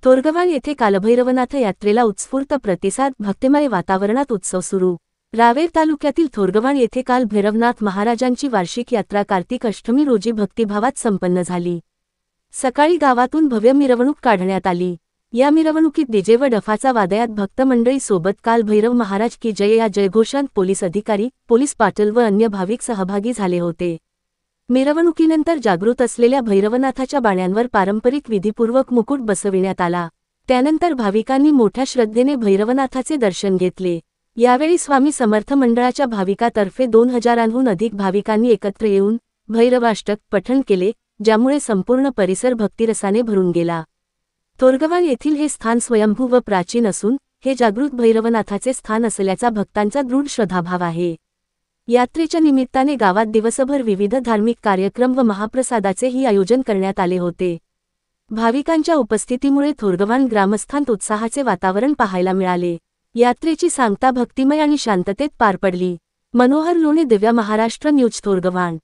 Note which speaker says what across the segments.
Speaker 1: थोरगव्हाण येथे कालभैरवनाथ यात्रेला उत्स्फूर्त प्रतिसाद, भक्तिमय वातावरणात उत्सव सुरू। रावेर तालुक्यातील थोरगव्हाण येथे काल भैरवनाथ महाराजांची वार्षिक यात्रा कार्तिक अष्टमी रोजी भक्तिभावात संपन्न झाली। सकाळी गावातून भव्य मिरवणूक काढण्यात आली। या मिरवणुकीत डीजे व डफाचा वादयात भक्त मंडळी सोबत काल भैरव महाराज की जय या जयघोषात पोलीस अधिकारी, पोलीस पाटील व अन्य भाविक सहभागी झाले होते। मिरवणुकीनंतर जागृत असलेल्या भैरवनाथाच्या बाण्यांवर पारंपरिक विधीपूर्वक मुकुट बसविण्यात आला। त्यानंतर भाविकांनी मोठ्या श्रद्धेने भैरवनाथाचे दर्शन घेतले। यावेळी स्वामी समर्थ मंडळाच्या भाविकातर्फे 2000हून अधिक भाविकांनी एकत्र येऊन भैरवाष्टक पठण केले, ज्यामुळे संपूर्ण परिसर भक्तिरसाने भरून गेला। थोरगव्हाण येथील हे स्थान स्वयंभू व प्राचीन असून हे जागृत भैरवनाथाचे स्थान असल्याचा भक्तांचा दृढ श्रद्धाभाव आहे। यात्रेच्या निमित्ताने गावात दिवसभर विविध धार्मिक कार्यक्रम व महाप्रसादाचेही आयोजन करण्यात आले होते। भाविकांच्या उपस्थितीमुळे थोरगव्हाण ग्रामस्थांत उत्साहाचे वातावरण पाहायला मिळाले। यात्रेची सांगता भक्तिमय आणि शांततेत पार पडली। मनोहर लोणे, दिव्या महाराष्ट्र न्यूज, थोरगव्हाण।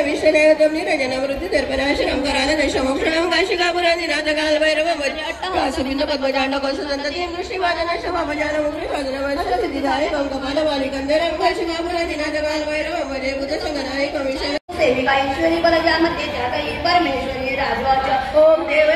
Speaker 2: विश्वदेवतमनिरजनवृत्ति दर्पणाश्रम कराल दशमोक्षणं काशिकापुराणि रातकाल भैरवं काशुबिंद पद्मजांड कोसदंततीं दृष्टिवादन शभाभजान मुग्रिवादन सिद्धिदाय कपालवालिकंदरं काशिकापुराणि रातकाल भैरवं वदे बुद्धसंगनाय कविशय सेविका ईश्वरी बलजामते त्यागई परमेश्वरी राजवाच ओम देव